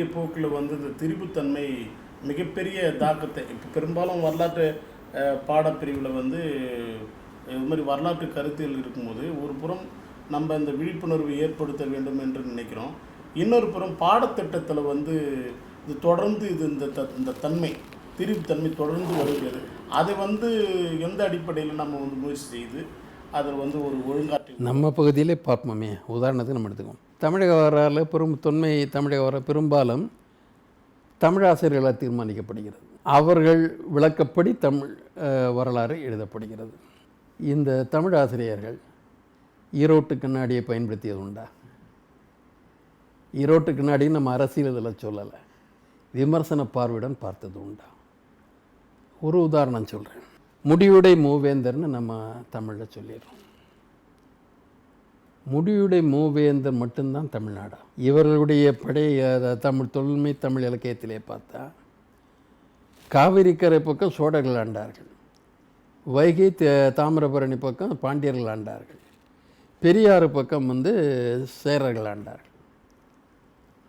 வரக்கூடிய போக்கில் வந்து இந்த திரிபுத்தன்மை மிகப்பெரிய தாக்கத்தை இப்போ பெரும்பாலும் வரலாற்று பாடப்பிரிவில் வந்து இது மாதிரி வரலாற்று கருத்தியல் இருக்கும்போது ஒரு புறம் நம்ம இந்த விழிப்புணர்வு ஏற்படுத்த வேண்டும் என்று நினைக்கிறோம், இன்னொரு புறம் பாடத்திட்டத்தில் வந்து இது தொடர்ந்து இந்த தன்மை திரிபுத்தன்மை தொடர்ந்து வருகிறது. அதை வந்து எந்த அடிப்படையில் நம்ம வந்து முயற்சி செய்து அதில் வந்து ஒரு ஒழுங்காற்றி நம்ம பகுதியிலே பார்ப்போமே, உதாரணத்துக்கு நம்ம எடுத்துக்கோம். தமிழக வரலாறு தொன்மை தமிழக வர பெரும்பாலும் தமிழாசிரியர்களால் தீர்மானிக்கப்படுகிறது. அவர்கள் விளக்கப்படி தமிழ் வரலாறு எழுதப்படுகிறது. இந்த தமிழ் ஆசிரியர்கள் ஈரோட்டு கண்ணாடியை பயன்படுத்தியது உண்டா? ஈரோட்டு கண்ணாடின்னு நம்ம அரசியல் இதில் சொல்லலை, விமர்சன பார்வையுடன் பார்த்தது உண்டா? ஒரு உதாரணம் சொல்கிறேன். முடியுடை மூவேந்தர்னு நம்ம தமிழில் சொல்லிடுறோம். முடியுடை மூவேந்தர் மட்டும்தான் தமிழ்நாடா? இவர்களுடைய பழைய தமிழ் தொன்மை தமிழ் இலக்கியத்திலே பார்த்தா காவிரிக்கரை பக்கம் சோழர்கள் ஆண்டார்கள், வைகை தாமிரபரணி பக்கம் பாண்டியர்கள் ஆண்டார்கள், பெரியாறு பக்கம் வந்து சேரர்கள் ஆண்டார்கள்.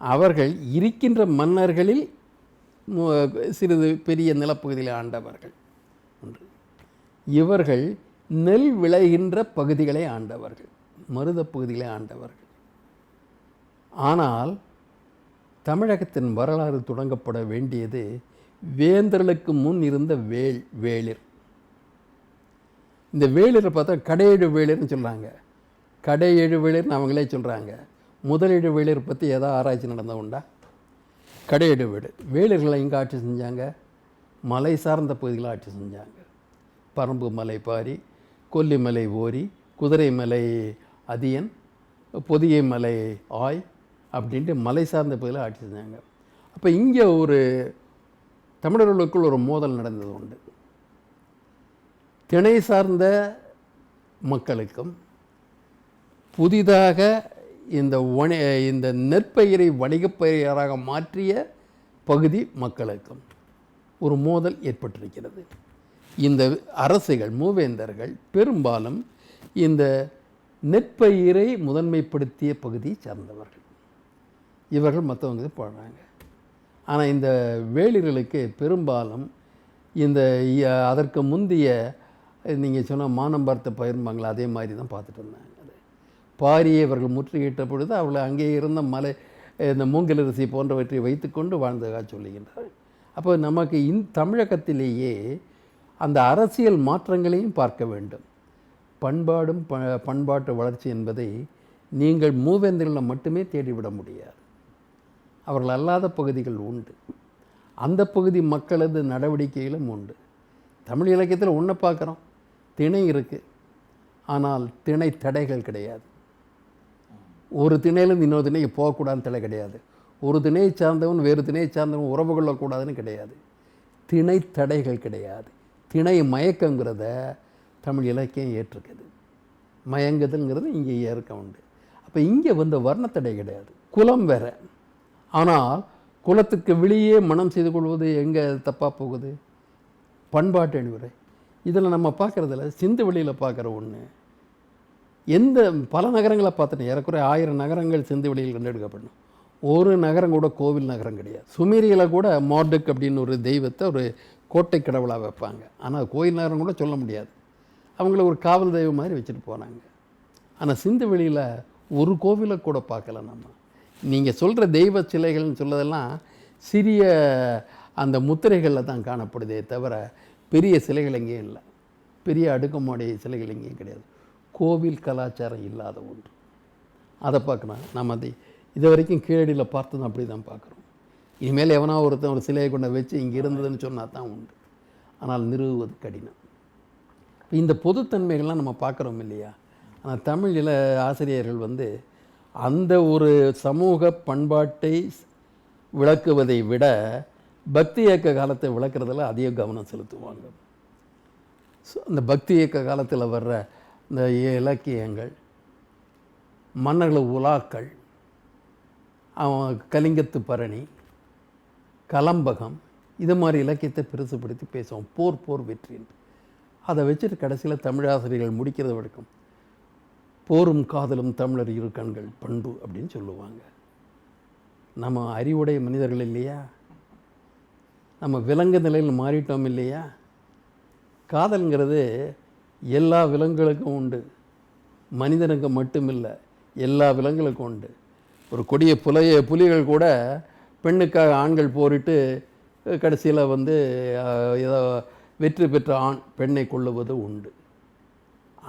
அவர்கள் இருக்கின்ற மன்னர்களில் சிறிது பெரிய நிலப்பகுதியில் ஆண்டவர்கள் ஒன்று. இவர்கள் நெல் விளைகின்ற பகுதிகளை ஆண்டவர்கள், மருத பகுதிகளை ஆண்டவர்கள். ஆனால் தமிழகத்தின் வரலாறு தொடங்கப்பட வேண்டியது வேந்தர்களுக்கு முன் இருந்த வேளிர். இந்த வேளிரை பார்த்தா கடையெழு வேளிர்னு சொல்கிறாங்க, கடையெழு வேளிர்னு அவங்களே சொல்கிறாங்க. முதலெழு வேளிர் பற்றி ஏதாவது ஆராய்ச்சி நடந்த உண்டா? கடையெழு வேளிர்களை எங்கே ஆட்சி செஞ்சாங்க? மலை சார்ந்த பகுதிகளை ஆட்சி செஞ்சாங்க. பரம்பு மலை பாரி, கொல்லிமலை ஓரி, குதிரைமலை அதியன், பொதிகை மலை ஆய் அப்படின்ட்டு மலை சார்ந்த பகுதியில் ஆட்சி செஞ்சாங்க. அப்போ இங்கே ஒரு தமிழர்களுக்குள் ஒரு மோதல் நடந்தது உண்டு. திணை சார்ந்த மக்களுக்கும் புதிதாக இந்த நெற்பயிரை வணிகப்பயிராக மாற்றிய பகுதி மக்களுக்கும் ஒரு மோதல் ஏற்பட்டிருக்கிறது. இந்த அரசுகள் மூவேந்தர்கள் பெரும்பாலும் இந்த நெற்பயிரை முதன்மைப்படுத்திய பகுதியை சார்ந்தவர்கள். இவர்கள் மற்றவங்க போடுறாங்க. ஆனால் இந்த வேளிர்களுக்கு பெரும்பாலும் அதற்கு முந்தைய நீங்கள் சொன்ன மானம் பார்த்த பயிர்பாங்களா, அதே மாதிரி தான் பார்த்துட்டு இருந்தாங்க. அது பாரியை இவர்கள் முற்றுகையிட்ட பொழுது அவளை அங்கே இருந்த மலை இந்த மூங்கிலரிசி போன்றவற்றை வைத்துக்கொண்டு வாழ்ந்ததாக சொல்லுகின்றார். அப்போ நமக்கு தமிழகத்திலேயே அந்த அரசியல் மாற்றங்களையும் பார்க்க வேண்டும். பண்பாட்டு வளர்ச்சி என்பதை நீங்கள் மூவேந்தர்களை மட்டுமே தேடிவிட முடியாது. அவர்கள் அல்லாத பகுதிகள் உண்டு, அந்த பகுதி மக்களது நடவடிக்கைகளும் உண்டு. தமிழ் இலக்கியத்தில் ஒன்றை பார்க்குறோம், திணை இருக்குது, ஆனால் திணை தடைகள் கிடையாது. ஒரு திணையிலேருந்து இன்னொரு திணைக்கு போகக்கூடாதுன்னு தடை கிடையாது. ஒரு திணையை சார்ந்தவன் வேறு திணையை சார்ந்தவன் உறவு கொள்ளக்கூடாதுன்னு கிடையாது. திணை தடைகள் கிடையாது. திணை மயக்கங்கிறத தமிழ் இலக்கியம் ஏற்றுக்குது. மயங்குதல்ங்கிறது இங்கே ஏற்க உண்டு. அப்போ இங்கே வந்து வர்ணத்தடை கிடையாது. குலம் வேற. ஆனால் குலத்துக்கு வெளியே மனம் செய்து கொள்வது எங்கே தப்பாக போகுது? பண்பாட்டு அணிவுரை. இதில் நம்ம பார்க்குறதில்ல, சிந்து வெளியில் பார்க்குற ஒன்று. பல நகரங்களை பார்த்துட்டேன், ஏறக்குறைய 1000 நகரங்கள் சிந்து வெளியில் கண்டெடுக்கப்படணும். ஒரு நகரம் கூட கோவில் நகரம் கிடையாது. சுமேரியில் கூட மார்டுக் அப்படின்னு ஒரு தெய்வத்தை ஒரு கோட்டை கடவுளாக வைப்பாங்க. ஆனால் கோயில் நகரம் கூட சொல்ல முடியாது. அவங்கள ஒரு காவல் தெய்வம் மாதிரி வச்சுட்டு போனாங்க. ஆனால் சிந்து வெளியில் ஒரு கோவிலை கூட பார்க்கல நம்ம. நீங்கள் சொல்கிற தெய்வ சிலைகள்னு சொல்லதெல்லாம் சிறிய அந்த முத்திரைகளில் தான் காணப்படுதே தவிர பெரிய சிலைகள் எங்கேயும் இல்லை. பெரிய அடுக்குமாடி சிலைகள் எங்கேயும் கிடையாது. கோவில் கலாச்சாரம் இல்லாத ஒன்று. அதை பார்க்கணும். நம்ம இது வரைக்கும் கீழடியில் பார்த்ததும் அப்படி தான் பார்க்குறோம். இனிமேல் எவனா ஒருத்தன் ஒரு சிலையை கொண்டு வச்சு இங்கே இருந்ததுன்னு சொன்னால் தான் உண்டு. ஆனால் நிறுவுவது கடினம். இந்த பொதுத்தன்மைகள்லாம் நம்ம பார்க்குறோம் இல்லையா? ஆனால் தமிழில் ஆசிரியர்கள் வந்து அந்த ஒரு சமூக பண்பாட்டை விளக்குவதை விட பக்தி இயக்க காலத்தை விளக்குறதில் அதிக கவனம் செலுத்துவாங்க. ஸோ அந்த பக்தி இயக்க காலத்தில் வர்ற இந்த இலக்கியங்கள், மன்னர்கள் உலாக்கள், கலிங்கத்து பரணி, கலம்பகம், இது மாதிரி இலக்கியத்தை பெருசுப்படுத்தி பேசுவோம். போர் வெற்றின்னு அதை வச்சுட்டு கடைசியில் தமிழாசிரியர்கள் முடிக்கிறது வழக்கம். போரும் காதலும் தமிழர் இரு கண்கள் பண்பு அப்படின்னு சொல்லுவாங்க. நம்ம அறிவுடைய மனிதர்கள் இல்லையா? நம்ம விலங்கு நிலையில் மாறிட்டோம் இல்லையா? காதல்ங்கிறது எல்லா விலங்குகளுக்கும் உண்டு, மனிதனுக்கு மட்டும் இல்லை, எல்லா விலங்குகளுக்கும் உண்டு. ஒரு கொடிய புலிகள் கூட பெண்ணுக்காக ஆண்கள் போரிட்டு கடைசியில் வந்து ஏதோ வெற்றி பெற்ற ஆண் பெண்ணை கொள்ளுவது உண்டு.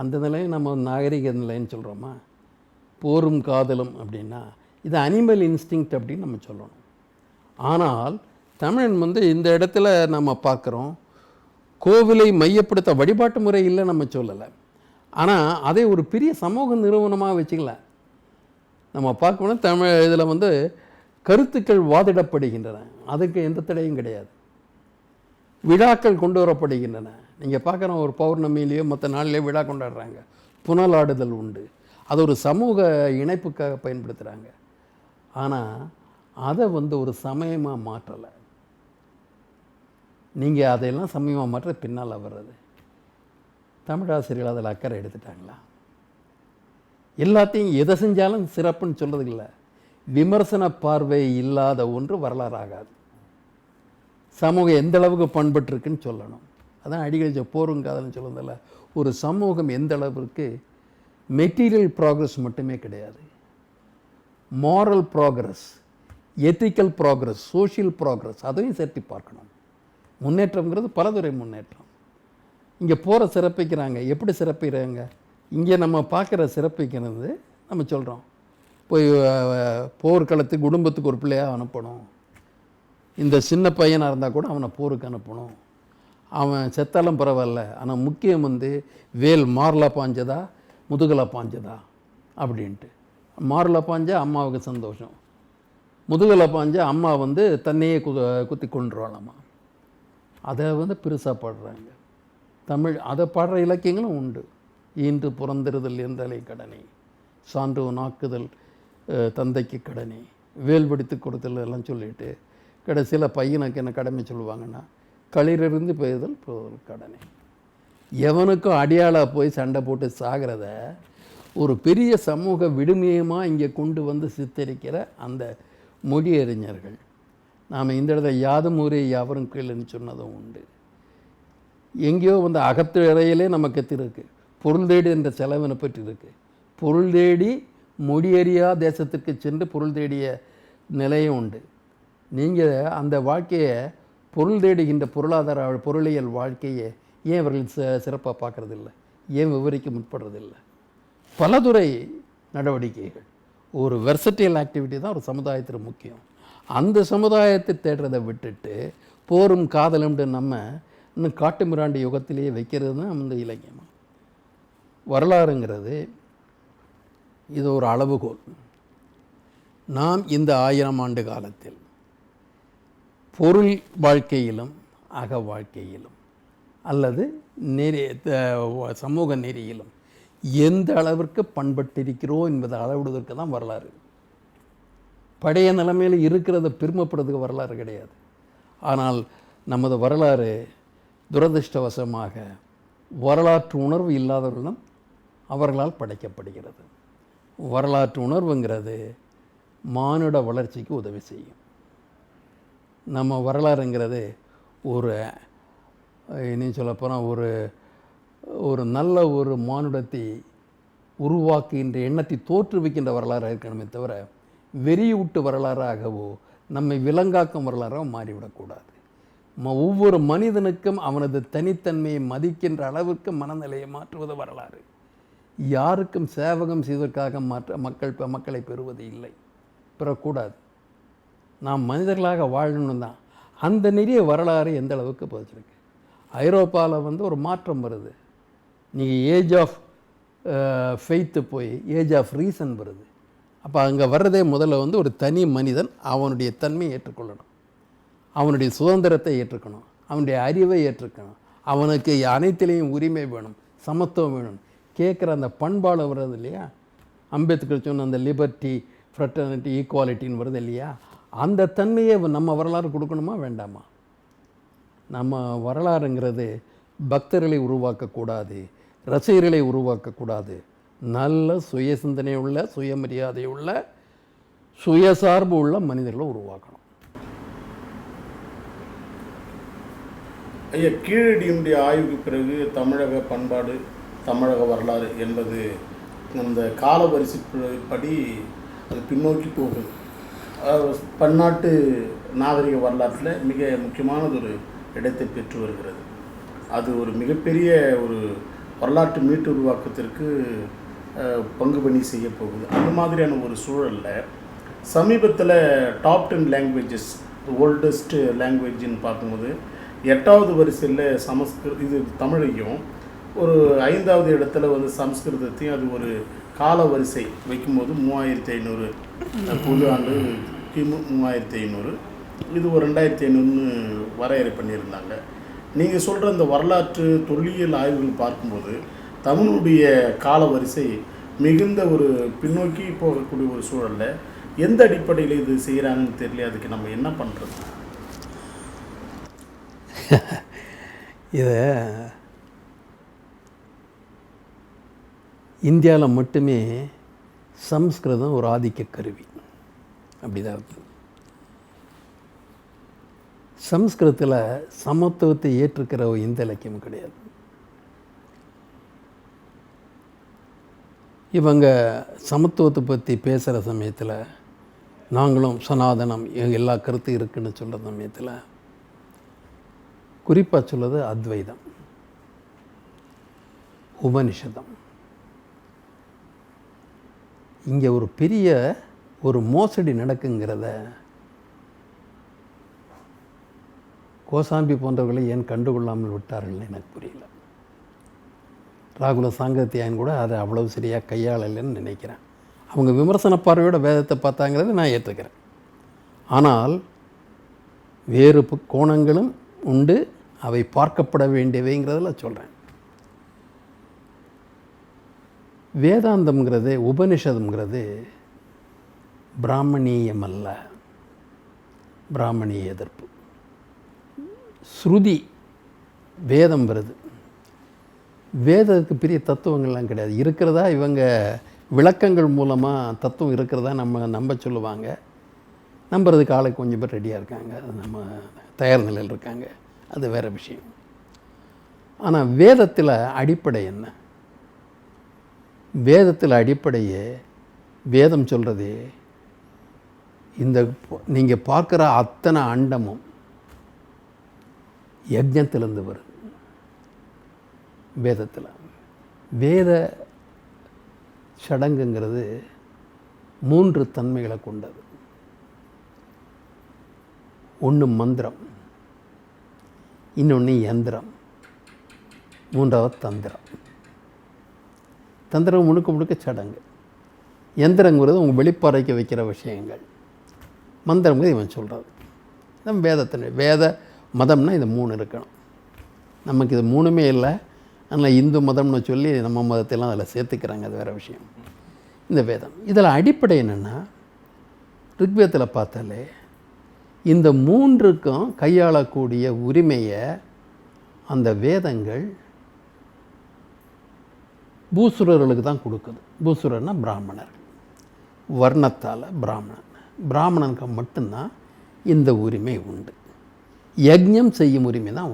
அந்த நிலையை நம்ம நாகரிக நிலைன்னு சொல்கிறோமா? போரும் காதலும் அப்படின்னா இது அனிமல் இன்ஸ்டிங்க்ட் அப்படின்னு நம்ம சொல்லணும். ஆனால் தமிழன் வந்து இந்த இடத்துல நம்ம பார்க்குறோம், கோவிலை மையப்படுத்த வழிபாட்டு முறை இல்லை நம்ம சொல்லலை, ஆனால் அதை ஒரு பெரிய சமூக நிறுவனமாக வச்சுக்கல. நம்ம பார்க்கணும், தமிழ் இதில் வந்து கருத்துக்கள் வாதிடப்படுகின்றன, அதுக்கு எந்த தடையும் கிடையாது. விழாக்கள் கொண்டு வரப்படுகின்றன. நீங்கள் பார்க்குற ஒரு பௌர்ணமியிலேயோ மற்ற நாள்லேயோ விழா கொண்டாடுறாங்க, புனலாடுதல் உண்டு, அது ஒரு சமூக இணைப்புக்காக பயன்படுத்துகிறாங்க. ஆனால் அதை வந்து ஒரு சமயமாக மாற்றலை. நீங்கள் அதையெல்லாம் சமயமாக மாற்ற பின்னால் வர்றது. தமிழாசிரியர்கள் அதில் அக்கறை எடுத்துட்டாங்களா? எல்லாத்தையும் எதை செஞ்சாலும் சிறப்புன்னு சொல்கிறது இல்லை. விமர்சன பார்வை இல்லாத ஒன்று வரலாறு ஆகாது. சமூகம் எந்த அளவுக்கு பண்பட்டுருக்குன்னு சொல்லணும். அதான் அடிக்கடி போருங்காதல்னு சொல்லுறதில்ல. ஒரு சமூகம் எந்த அளவுக்கு மெட்டீரியல் ப்ராக்ரஸ் மட்டுமே கிடையாது, moral progress, ethical progress, social progress அதையும் சேர்த்து பார்க்கணும். முன்னேற்றம்ங்கிறது பலதுறை முன்னேற்றம். இங்கே போகிற சிறப்பிக்கிறாங்க, எப்படி சிறப்பிக்கிறாங்க? இங்கே நம்ம பார்க்குற சிறப்பிக்கிறது நம்ம சொல்கிறோம், போய் போர்க்களத்துக்கு குடும்பத்துக்கு ஒரு பிள்ளையாக அனுப்பணும், இந்த சின்ன பையனாக இருந்தால் கூட அவனை போருக்கு அனுப்பணும், அவன் செத்தாலும் பரவாயில்ல, ஆனால் முக்கியம் வந்து வேல் மாரலாக பாஞ்சதா முதுகலை பாஞ்சதா அப்படின்ட்டு. மாரலாக பாஞ்சா அம்மாவுக்கு சந்தோஷம், முதுகலை பாஞ்சா அம்மா வந்து தன்னையே குத்தி கொண்டுருவாளாமா. அதை வந்து பெருசாக பாடுறாங்க. தமிழ் அதை பாடுற இலக்கியங்களும் உண்டு. ஈன்று புறந்திருதல் எந்தலை கடனை, சான்று நாக்குதல் தந்தைக்கு கடனை, வேல் பிடித்து கொடுத்தல் எல்லாம் சொல்லிட்டு கடைசியில் பையனுக்கு என்ன கடமை சொல்லுவாங்கன்னா, களிரிருந்து பெய்தல் கடனை. எவனுக்கும் அடியாளாக போய் சண்டை போட்டு சாகிறத ஒரு பெரிய சமூக விடுமியமாக இங்கே கொண்டு வந்து சித்தரிக்கிற அந்த மொழியறிஞர்கள். நாம் இந்த இடத்துல யாதும் ஊரே யாவரும் கேளுன்னு சொன்னதும் உண்டு. எங்கேயோ வந்து அகத்து இறையிலே நமக்கு இருக்குது, பொருள் தேடி என்ற செலவினை பற்றி இருக்குது. பொருள் தேடி மொழியறியா தேசத்துக்கு சென்று பொருள் தேடிய நிலையும் உண்டு. நீங்கள் அந்த வாழ்க்கையை பொருள் தேடுகின்ற பொருளாதார பொருளியல் வாழ்க்கையை ஏன் இவர்கள் சிறப்பாக பார்க்குறதில்ல? ஏன் விவரிக்க முற்படுறதில்லை? பலதுறை நடவடிக்கைகள், ஒரு வெர்சட்டியல் ஆக்டிவிட்டி தான் ஒரு சமுதாயத்தில் முக்கியம். அந்த சமுதாயத்தை தேடுறதை விட்டுட்டு போரும் காதலும்னு நம்ம இன்னும் காட்டு மிராண்டி யுகத்திலேயே வைக்கிறது தான் அந்த இலக்கியம். வரலாறுங்கிறது இது ஒரு அளவுகோல். நாம் இந்த 1000 ஆண்டு காலத்தில் பொருள் வாழ்க்கையிலும் அக வாழ்க்கையிலும் அல்லது சமூக நெறியிலும் எந்த அளவிற்கு பண்பட்டிருக்கிறோம் என்பதை அளவிடுவதற்கு தான் வரலாறு. பழைய நிலைமையில் இருக்கிறத பெருமைப்படுறதுக்கு வரலாறு கிடையாது. ஆனால் நமது வரலாறு துரதிர்ஷ்டவசமாக வரலாற்று உணர்வு இல்லாதவர்களும் அவர்களால் படைக்கப்படுகிறது. வரலாற்று உணர்வுங்கிறது மானுட வளர்ச்சிக்கு உதவி செய்யும். நம்ம வரலாறுங்கிறது ஒரு இன்னும் சொல்லப்போனால் ஒரு நல்ல ஒரு மானுடத்தை உருவாக்குகின்ற எண்ணத்தை தோற்றுவிக்கின்ற வரலாறாக இருக்கணுமே தவிர வெறியூட்டு வரலாறாகவோ நம்மை விலங்காக்கும் வரலாறாக மாறிவிடக்கூடாது. ஒவ்வொரு மனிதனுக்கும் அவனது தனித்தன்மையை மதிக்கின்ற அளவிற்கு மனநிலையை மாற்றுவது வரலாறு. யாருக்கும் சேவகம் செய்வதற்காக மக்களை பெறுவது இல்லை, பெறக்கூடாது. நாம் மனிதர்களாக வாழணும் தான். அந்த நிறைய வரலாறு எந்த அளவுக்கு பதிச்சிருக்கு. ஐரோப்பாவில் வந்து ஒரு மாற்றம் வருது. நீங்கள் ஏஜ் ஆஃப் ஃபெய்த்து போய் ஏஜ் ஆஃப் ரீசன் வருது. அப்போ அங்கே வர்றதே முதல்ல வந்து ஒரு தனி மனிதன் அவனுடைய தன்மையை ஏற்றுக்கொள்ளணும், அவனுடைய சுதந்திரத்தை ஏற்றுக்கணும், அவனுடைய அறிவை ஏற்றுக்கணும், அவனுக்கு அனைத்திலையும் உரிமை வேணும், சமத்துவம் வேணும் கேட்குற அந்த பண்பாடு வருது இல்லையா? அம்பேத்கர் சொன்ன அந்த லிபர்ட்டி, ஃப்ரெட்டர்னிட்டி, ஈக்குவாலிட்டின்னு வருது இல்லையா? அந்த தன்மையை நம்ம வரலாறு கொடுக்கணுமா வேண்டாமா? நம்ம வரலாறுங்கிறது பக்தர்களை உருவாக்கக்கூடாது, ரசிகர்களை உருவாக்கக்கூடாது. நல்ல சுய சிந்தனை உள்ள, சுயமரியாதை உள்ள சுயசார்பு உள்ள மனிதர்களை உருவாக்கணும். ஐயா, கீழடியினுடைய ஆய்வுக்கு பிறகு தமிழக பண்பாடு, தமிழக வரலாறு என்பது அந்த காலவரிசைப்படி அது பின்னோக்கி போகுது. பன்னாட்டு நாகரிக வரலாற்றில் மிக முக்கியமானது ஒரு இடத்தை பெற்று வருகிறது. அது ஒரு மிகப்பெரிய ஒரு வரலாற்று மீட்டு உருவாக்கத்திற்கு பங்கு பண்ணி செய்ய போகுது. அந்த மாதிரியான ஒரு சூழலில் சமீபத்தில் டாப் 10 லாங்குவேஜஸ், ஓல்டஸ்ட் லாங்குவேஜ்னு பார்க்கும்போது 8வது வரிசையில் இது தமிழையும், ஒரு 5வது இடத்துல வந்து சமஸ்கிருதத்தையும் அது ஒரு கால வரிசை வைக்கும்போது 3500 பொது ஆண்டு கிமு 3500, இது ஒரு 2500ன்னு வரையறை பண்ணியிருந்தாங்க. நீங்கள் சொல்கிற இந்த வரலாற்று தொல்லியல் ஆய்வுகள் பார்க்கும்போது தமிழுடைய கால வரிசை மிகுந்த ஒரு பின்னோக்கி போகக்கூடிய ஒரு சூழலில் எந்த அடிப்படையில் இது செய்கிறாங்கன்னு தெரியல. அதுக்கு நம்ம என்ன பண்ணுறது? இதை இந்தியாவில் மட்டுமே சம்ஸ்கிருதம் ஒரு ஆதிக்க கருவி, அப்படிதான் இருக்குது. சம்ஸ்கிருதத்தில் சமத்துவத்தை ஏற்றுக்கிற ஒரு இந்த இலக்கியம் கிடையாது. இவங்க சமத்துவத்தை பற்றி பேசுகிற சமயத்தில் நாங்களும் சனாதனம் எல்லா கருத்தும் இருக்குதுன்னு சொல்கிற சமயத்தில் குறிப்பாக சொல்வது அத்வைதம், உபனிஷதம். இங்கே ஒரு பெரிய ஒரு மோசடி நடக்குங்கிறத கோசாம்பி போன்றவர்களை ஏன் கண்டுகொள்ளாமல் விட்டார்கள் எனக்கு புரியல. ராகுல சாங்கத்தியான் கூட அதை அவ்வளவு சரியாக கையாளலைன்னு நினைக்கிறேன். அவங்க விமர்சன பார்வையோட வேதத்தை பார்த்தாங்கிறத நான் ஏற்றுக்கிறேன். ஆனால் வேறு கோணங்களும் உண்டு, அவை பார்க்கப்பட வேண்டியவைங்கிறதில் சொல்கிறேன். வேதாந்தம்ங்கிறது, உபனிஷதம்ங்கிறது பிராமணியம் அல்ல, பிராமணிய எதிர்ப்பு. ஸ்ருதி வேதம் வருது, வேதத்துக்கு பெரிய தத்துவங்கள்லாம் கிடையாது. இருக்கிறதா இவங்க விளக்கங்கள் மூலமாக தத்துவம் இருக்கிறதா நம்ப சொல்லுவாங்க. நம்புறதுக்கு ஆளை கொஞ்சம் பேர் ரெடியாக இருக்காங்க, அது நம்ம தயார் நிலையில் இருக்காங்க, அது வேறு விஷயம். ஆனால் வேதத்தில் அடிப்படை என்ன? வேதத்தில் அடிப்படையே வேதம் சொல்கிறது, இந்த நீங்கள் பார்க்குற அத்தனை அண்டமும் யஜ்ஞத்திலேருந்து வருது. வேதத்தில் வேத சடங்குங்கிறது 3 தன்மைகளை கொண்டது. ஒன்று மந்திரம், இன்னொன்று யந்திரம், 3வது தந்திரம். தந்திரம் முழுக்க முழுக்க சடங்கு. யந்திரங்கிறது உங்கள் வெளிப்பாறைக்கு வைக்கிற விஷயங்கள். மந்திரங்கிறது இவன் சொல்கிறது. நம்ம வேதத்தின் வேத மதம்னா இது 3 இருக்கணும். நமக்கு இது 3மே இல்லை. அதனால் இந்து மதம்னு சொல்லி நம்ம மதத்தெல்லாம் அதில் சேர்த்துக்கிறாங்க, அது வேறு விஷயம். இந்த வேதம் இதில் அடிப்படை என்னென்னா, ரிக்வேதத்தில் பார்த்தாலே இந்த 3க்கும் கையாளக்கூடிய உரிமையை அந்த வேதங்கள் பூசுரர்களுக்கு தான் கொடுக்குது. பூசுரர்னா பிராமணர், வர்ணத்தால் பிராமணன். பிராமணனுக்கு மட்டும்தான் இந்த உரிமை உண்டு. யஜ்ஞம் செய்யும் உரிமை தான்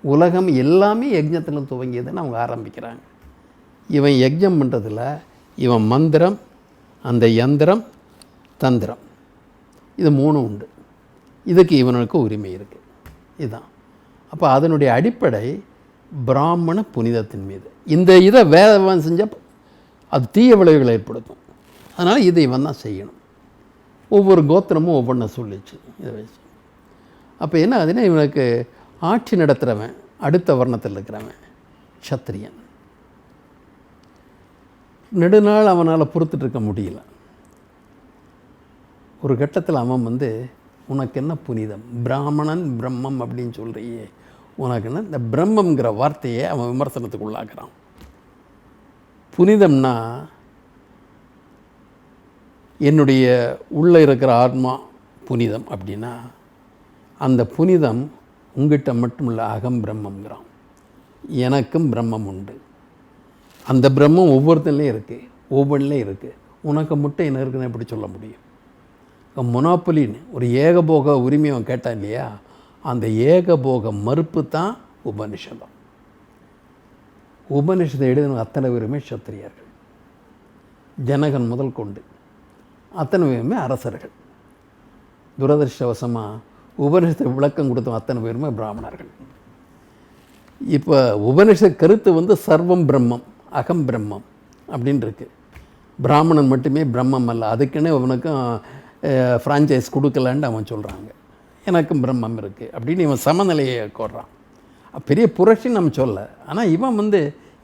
உலகம் எல்லாமே யஜ்ஞத்தில் துவங்கியதுன்னு அவங்க ஆரம்பிக்கிறாங்க. இவன் யஜ்ஞம் பண்ணுறதில் இவன் மந்திரம், அந்த யந்திரம், தந்திரம், இது 3 உண்டு. இதுக்கு இவனுக்கு உரிமை இருக்குது. இதுதான். அப்போ அதனுடைய அடிப்படை பிராமண புனிதத்தின் மீது. இந்த இதை வேதவன் செஞ்சால் அது தீய விளைவுகளை ஏற்படுத்தும். அதனால் இதை இவன் தான் செய்யணும். ஒவ்வொரு கோத்திரமும் ஒவ்வொன்றை சொல்லிச்சு இதை வச்சு. அப்போ என்ன ஆகுதுன்னா, இவனுக்கு ஆட்சி நடத்துகிறவன் அடுத்த வர்ணத்தில் இருக்கிறவன் க்ஷத்திரியன். நெடுநாள் அவனால் பொறுத்துட்ருக்க முடியல. ஒரு கட்டத்தில் அவன் உனக்கு என்ன புனிதம், பிராமணன் பிரம்மம் அப்படின்னு சொல்கிறியே, உனக்கு என்ன? இந்த பிரம்மங்கிற வார்த்தையை அவன் விமர்சனத்துக்கு உள்ளாக்குறான். புனிதம்னா என்னுடைய உள்ளே இருக்கிற ஆத்மா புனிதம் அப்படின்னா, அந்த புனிதம் உங்ககிட்ட மட்டும் இல்லை, அகம் பிரம்மங்கிறான். எனக்கும் பிரம்மம் உண்டு. அந்த பிரம்மம் ஒவ்வொருத்தன்லேயும் இருக்குது, ஒவ்வொன்றிலையும் இருக்குது. உனக்கு மட்டும் என்ன இருக்குன்னு எப்படி சொல்ல முடியும்? மொனாப்பொலின்னு ஒரு ஏகபோக உரிமை அவன் கேட்டான் இல்லையா, அந்த ஏகபோக மறுப்பு தான் உபனிஷதம். உபனிஷத்தை எழுதின அத்தனை பேருமே சத்திரியர்கள், ஜனகன் முதல் கொண்டு அத்தனை பேருமே அரசர்கள். துரதிருஷ்டவசமாக உபனிஷத்தை விளக்கம் கொடுத்தோம் அத்தனை பேருமே பிராமணர்கள். இப்போ உபனிஷ கருத்து வந்து சர்வம் பிரம்மம், அகம் பிரம்மம் அப்படின்னு இருக்கு. பிராமணன் மட்டுமே பிரம்மம் அல்ல, அதுக்குன்னு அவனுக்கும் ஃப்ரான்ச்சைஸ் கொடுக்கலான்னு அவன் சொல்கிறாங்க. எனக்கும் பிரம்மம் இருக்குது அப்படின்னு இவன் சமநிலையை கோர்றான். பெரிய புரட்சி நம்ம சொல்ல. ஆனால் இவன் வந்து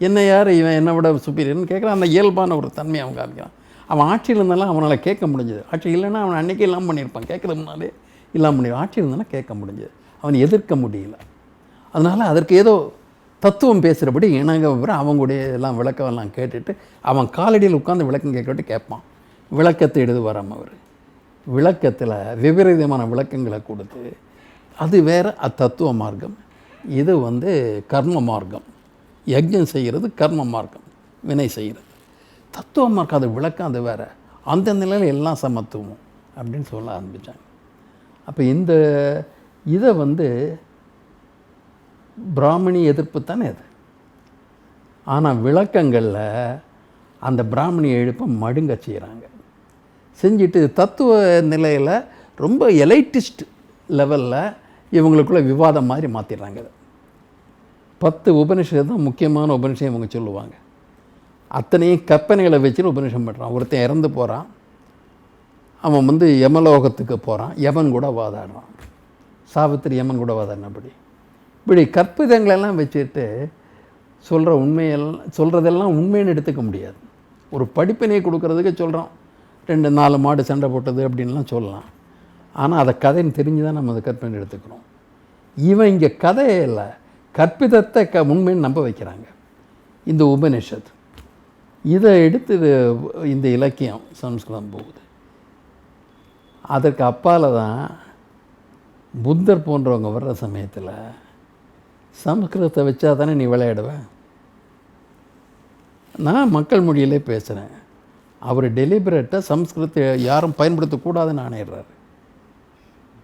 என்ன யார், இவன் என்னை விட சுப்பீரியர்னு கேட்குறான். அந்த இயல்பான ஒரு தன்மையை அவன் காமிக்கிறான். அவன் ஆட்சியில் இருந்தாலும் அவனால் கேட்க முடிஞ்சது. ஆட்சி இல்லைன்னா அவன் அன்றைக்கே இல்லாமல் பண்ணியிருப்பான், கேட்குறது முன்னாலே இல்லாமல் பண்ணிடுவான். ஆட்சி இருந்தாலும் கேட்க முடிஞ்சது, அவன் எதிர்க்க முடியல. அதனால் அதற்கு ஏதோ தத்துவம் பேசுகிறபடி இணங்க அவங்களுடைய எல்லாம் விளக்கமெல்லாம் கேட்டுட்டு அவன் காலடியில் உட்காந்து விளக்கம் கேட்கட்டு கேட்பான். விளக்கத்தை எடுத்து வராமல் அவர் விளக்கத்தில் விபரீதமான விளக்கங்களை கொடுத்து, அது வேறு தத்துவ மார்க்கம், இது வந்து கர்ம மார்க்கம். யஜ்ஞம் செய்கிறது கர்ம மார்க்கம், வினை செய்கிறது. தத்துவ மார்க்கம் அது விளக்கம், அது வேறு. அந்த நிலையில் எல்லாம் சமத்துவம் அப்படின்னு சொல்ல ஆரம்பித்தாங்க. அப்போ இந்த இதை வந்து பிராமணி எதிர்ப்பு தானே அது. ஆனால் விளக்கங்களில் அந்த பிராமணியை எழுப்ப மடுங்க செய்கிறாங்க. செஞ்சுட்டு தத்துவ நிலையில் ரொம்ப எலைட்டிஸ்ட் லெவலில் இவங்களுக்குள்ள விவாதம் மாதிரி மாற்றிடுறாங்க. 10 உபனிஷத்து தான் முக்கியமான உபனிஷம் இவங்க சொல்லுவாங்க. அத்தனையும் கற்பனைகளை வச்சுட்டு உபனிஷம் பண்ணுறான். ஒருத்தன் இறந்து போகிறான், அவன் வந்து யமலோகத்துக்கு போகிறான், யமன் கூட வாதாடுறான். சாவித்திரி யமன் கூட வாதாடினபடி இப்படி கற்பிதங்களெல்லாம் வச்சுட்டு சொல்கிற சொல்கிறதெல்லாம் உண்மைன்னு எடுத்துக்க முடியாது. ஒரு படிப்பினை கொடுக்கறதுக்கு சொல்கிறோம், 2-4 மாடு சண்டை போட்டது அப்படின்லாம் சொல்லலாம். ஆனால் அதை கதைன்னு தெரிஞ்சு தான் நம்ம அதை கற்பனை எடுத்துக்கிறோம். இவன் இங்கே கதையே இல்லை, கற்பிதத்தை உண்மைன்னு நம்ப வைக்கிறாங்க. இந்த உபனிஷத் இதை எடுத்து இந்த இலக்கியம் சம்ஸ்கிருதம் போகுது. அதற்கு அப்பால் தான் புத்தர் போன்றவங்க வர்ற சமயத்தில் சம்ஸ்கிருதத்தை வச்சா தானே நீ விளையாடுவேன். நான் மக்கள் மொழியிலே பேசுகிறேன். அவர் டெலிபரேட்டாக சம்ஸ்கிருதத்தை யாரும் பயன்படுத்தக்கூடாதுன்னு ஆணையிடுறாரு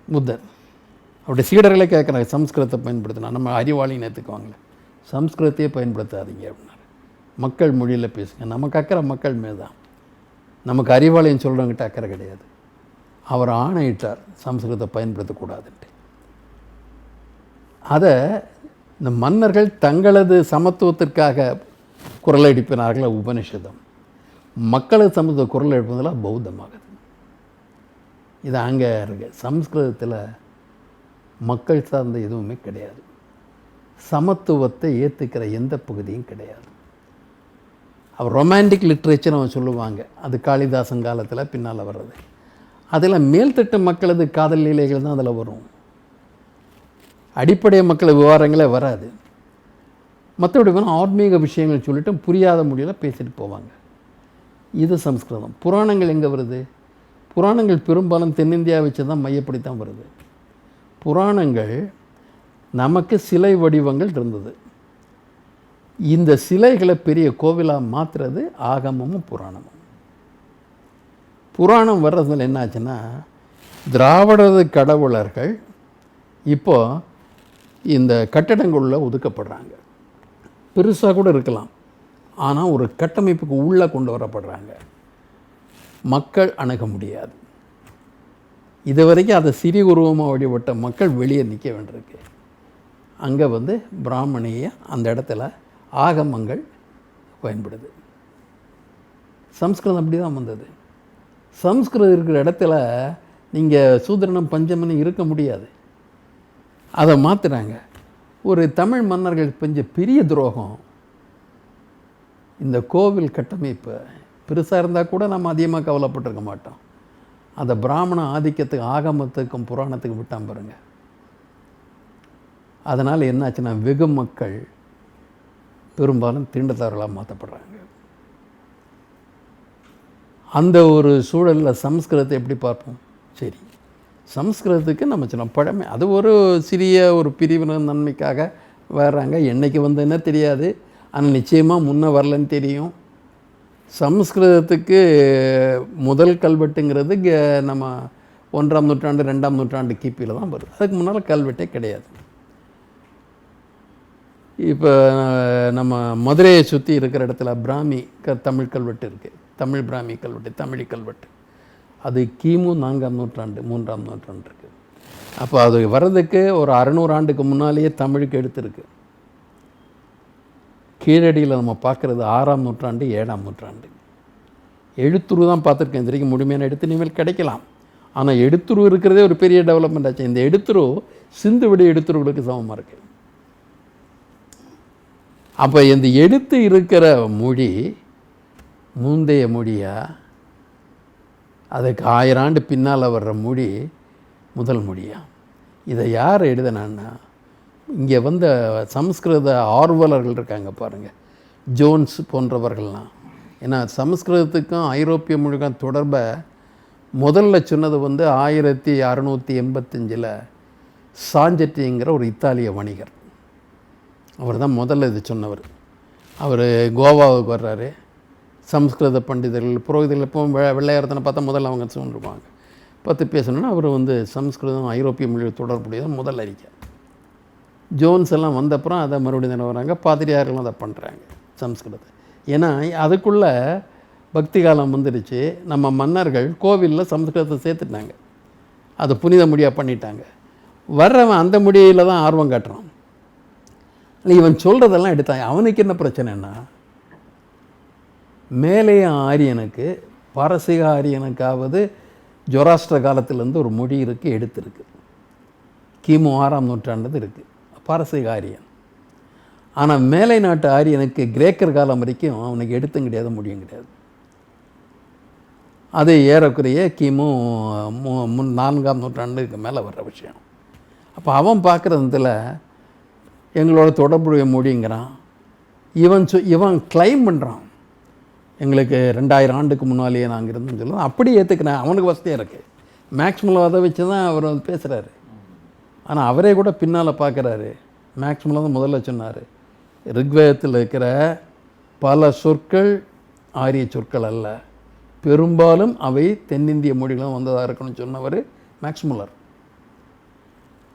புத்தர். அவருடைய சீடர்களே கேட்குறாங்க, சம்ஸ்கிருதத்தை பயன்படுத்தினா நம்ம அறிவாளின்னு ஏற்றுக்குவாங்களே, சம்ஸ்கிருதத்தையே பயன்படுத்தாதீங்க அப்படின்னாரு. மக்கள் மொழியில் பேசுங்க. நமக்கு அக்கறை மக்கள் மேல் தான், நமக்கு அறிவாளின்னு சொல்கிறவங்கிட்ட அக்கறை கிடையாது. அவர் ஆணையிட்டார் சம்ஸ்கிருதத்தை பயன்படுத்தக்கூடாதுன்ட்டு. அதை இந்த மன்னர்கள் தங்களது சமத்துவத்திற்காக குரல் எழுப்பினார்கள் உபனிஷதம். மக்களது சமத்துவ குரல் எழுப்புவதில் பௌத்தமாகுது. இது அங்கே இருக்கு. சம்ஸ்கிருதத்தில் மக்கள் சார்ந்த எதுவுமே கிடையாது. சமத்துவத்தை ஏற்றுக்கிற எந்த பகுதியும் கிடையாது. அவர் ரொமான்டிக் லிட்ரேச்சர் அவன் சொல்லுவாங்க, அது காளிதாசன் காலத்தில் பின்னால் வர்றது. அதில் மேல்தட்டு மக்களது காதல் லீலைகள் தான் அதில் வரும். அடிப்படை மக்கள் விவகாரங்களே வராது. மற்றபடி வேணும் ஆன்மீக விஷயங்கள் சொல்லிட்டு புரியாத மொழியில் பேசிட்டு போவாங்க. இது சம்ஸ்கிருதம். புராணங்கள் எங்கே வருது? புராணங்கள் பெரும்பாலும் தென்னிந்தியா வச்சு தான் மையப்படுத்தி தான் வருது. புராணங்கள் நமக்கு சிலை வடிவங்கள் இருந்தது. இந்த சிலைகளை பெரிய கோவிலாக மாற்றுறது ஆகமமும் புராணமும். புராணம் வர்றதுல என்ன ஆச்சுன்னா, திராவிடது கடவுளர்கள் இப்போது இந்த கட்டடங்களில் ஒதுக்கப்படுறாங்க. பெருசாக கூட இருக்கலாம், ஆனால் ஒரு கட்டமைப்புக்கு உள்ளே கொண்டு வரப்படுறாங்க. மக்கள் அணுக முடியாது. இதுவரைக்கும் அதை சிறிய உருவமாக வழிபட்ட மக்கள் வெளியே நிற்க வேண்டியிருக்கு. அங்கே வந்து பிராமணிய அந்த இடத்துல ஆகமங்கள் பயன்படுது. சம்ஸ்கிருதம் அப்படி தான் வந்தது. சம்ஸ்கிருதம் இருக்கிற இடத்துல நீங்கள் சூத்திரனும் பஞ்சமனும் இருக்க முடியாது. அதை மாற்றுறாங்க. ஒரு தமிழ் மன்னர்கள் செஞ்ச பெரிய துரோகம் இந்த கோவில் கட்டமைப்பு. பெருசாக இருந்தால் கூட நம்ம அதிகமாக கவலைப்பட்டிருக்க மாட்டோம். அந்த பிராமண ஆதிக்கத்துக்கு ஆகமத்துக்கும் புராணத்துக்கும் விட்டான் பாருங்க. அதனால் என்னாச்சுன்னா வெகு மக்கள் பெரும்பாலும் தீண்டத்தவர்களாக மாற்றப்படுறாங்க. அந்த ஒரு சூழலில் சம்ஸ்கிருதத்தை எப்படி பார்ப்போம்? சரி, சம்ஸ்கிருதத்துக்கு நம்ம சொன்னோம் பழமை, அது ஒரு சிறிய ஒரு பிரிவினர் நன்மைக்காக வர்றாங்க. என்றைக்கு வந்ததுன்னா தெரியாது, ஆனால் நிச்சயமாக முன்னே வரலன்னு தெரியும். சம்ஸ்கிருதத்துக்கு முதல் கல்வெட்டுங்கிறது நம்ம 1ஆம் நூற்றாண்டு 2ஆம் நூற்றாண்டு கிபியில் தான் வருது. அதுக்கு முன்னால் கல்வெட்டே கிடையாது. இப்போ நம்ம மதுரையை சுற்றி இருக்கிற இடத்துல பிராமி தமிழ் கல்வெட்டு இருக்குது. தமிழ் பிராமி கல்வெட்டு, தமிழ் கல்வெட்டு. அது கிமு 4ஆம் நூற்றாண்டு 3ஆம் நூற்றாண்டு இருக்குது. அப்போ அது வர்றதுக்கு ஒரு 600 ஆண்டுக்கு முன்னாலேயே தமிழுக்கு எடுத்துருக்கு. கீழடியில் நம்ம பார்க்குறது 6ஆம் நூற்றாண்டு 7ஆம் நூற்றாண்டு. எழுத்துரு தான் பார்த்துருக்கேன். இது வரைக்கும் முழுமையான எடுத்து இனிமேல் கிடைக்கலாம். ஆனால் எடுத்துரு இருக்கிறதே ஒரு பெரிய டெவலப்மெண்ட் ஆச்சு. இந்த எடுத்துரு சிந்து வெடி எடுத்துருவுகளுக்கு சமமாக இருக்குது. அப்போ இந்த எடுத்து இருக்கிற மொழி முந்தைய மொழியா, அதுக்கு 1000 ஆண்டு பின்னால் வர்ற மொழி முதல் மொழியா? இதை யார் எழுதினான்னா, இங்கே வந்த சமஸ்கிருத ஆர்வலர்கள் இருக்காங்க பாருங்கள், ஜோன்ஸ் போன்றவர்கள்லாம். ஏன்னா சமஸ்கிருதத்துக்கும் ஐரோப்பிய மொழிக்கும் தொடர்பை முதல்ல சொன்னது 1685 சாஞ்சட்டிங்கிற ஒரு இத்தாலிய வணிகர். அவர் தான் முதல்ல இது சொன்னவர். அவர் கோவாவுக்கு வர்றாரு. சமஸ்கிருத பண்டிதர்கள் புரோகிதர்கள் இப்போ வெள்ளையாரத்தனை பார்த்தா முதல்ல அவங்க சொல்லிருப்பாங்க. பார்த்து பேசணுன்னா அவர் சமஸ்கிருதம் ஐரோப்பிய மொழியை தொடர்புடையதான் முதல் அறிக்கை. ஜோன்ஸ் எல்லாம் வந்தப்புறம் அதை மறுபடியும் வராங்க. பாதிரியார்கள்லாம் அதை பண்ணுறாங்க சமஸ்கிருதத்தை. ஏன்னா அதுக்குள்ளே பக்தி காலம் வந்துடுச்சு. நம்ம மன்னர்கள் கோவிலில் சமஸ்கிருதத்தை சேர்த்துட்டாங்க. அதை புனித மொழியாக பண்ணிட்டாங்க. வர்றவன் அந்த மொழியில் தான் ஆர்வம் காட்டுறான். இவன் சொல்கிறதெல்லாம் எடுத்தான். அவனுக்கு என்ன பிரச்சனைன்னா, மேலைய ஆரியனுக்கு பாரசீக ஆரியனுக்காவது ஜொராஸ்ட்ர காலத்திலேருந்து ஒரு மொழி இருக்குது, எடுத்துருக்கு. கிமு 6ஆம் நூற்றாண்டு இருக்குது பாரசீக ஆரியன். ஆனால் மேலை நாட்டு ஆரியனுக்கு கிரேக்கர் காலம் வரைக்கும் அவனுக்கு எடுத்தும் கிடையாது, மொழியும் கிடையாது. அது ஏறக்குறைய கிமு 4ஆம் நூற்றாண்டுக்கு மேலே வர்ற விஷயம். அப்போ அவன் பார்க்குறதுல எங்களோட தொடர்புடைய மொழிங்கிறான். இவன் கிளைம் பண்ணுறான், எங்களுக்கு 2000 ஆண்டுக்கு முன்னாலேயே நாங்கள் இருந்தோம்னு சொல்லுவோம். அப்படி ஏற்றுக்கிறேன். அவனுக்கு வசதியாக இருக்குது. மேக்ஸ்முல்லர் அதை வச்சு தான் அவர் பேசுகிறாரு. ஆனால் அவரே கூட பின்னால் பார்க்குறாரு. மேக்ஸ்முல்லர் தான் முதல்ல சொன்னார், ரிக்வேதத்தில் இருக்கிற பல சொற்கள் ஆரிய சொற்கள் அல்ல, பெரும்பாலும் அவை தென்னிந்திய மொழிகளும் வந்ததாக இருக்கணும்னு சொன்னவர் மேக்ஸ்முல்லர்.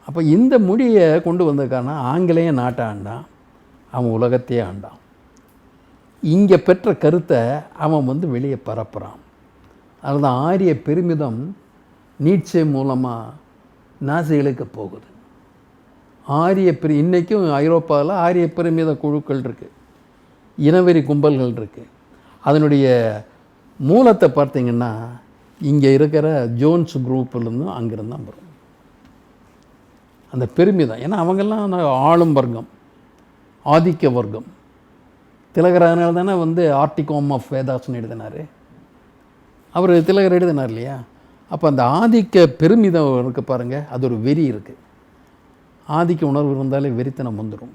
அப்போ இந்த மொழியை கொண்டு வந்ததுக்கான ஆங்கிலேய நாட்டை ஆண்டான், அவன் உலகத்தையே ஆண்டான். இங்கே பெற்ற கருத்தை அவன் வெளியே பரப்புகிறான். அதுதான் ஆரிய பெருமிதம் நீட்சே மூலமாக நாசிகளுக்கு போகுது. இன்றைக்கும் ஐரோப்பாவில் ஆரிய பெருமித குழுக்கள் இருக்குது, இனவெறி கும்பல்கள் இருக்குது. அதனுடைய மூலத்தை பார்த்திங்கன்னா இங்கே இருக்கிற ஜோன்ஸ் குரூப்பிலேருந்தும் அங்கேருந்து தான் வரும் அந்த பெருமிதம். ஏன்னா அவங்கெல்லாம் ஆளும் வர்க்கம், ஆதிக்க வர்க்கம். திலகர் அதனால தானே ஆர்டிகோம் ஆஃப் வேதாஸ்ன்னு எழுதினார். அவர் திலகர் எழுதினார் இல்லையா? அப்போ அந்த ஆதிக்க பெருமிதம் இருக்குது பாருங்கள், அது ஒரு வெறி இருக்குது. ஆதிக்க உணர்வு இருந்தாலே வெறித்தனம் வந்துடும்.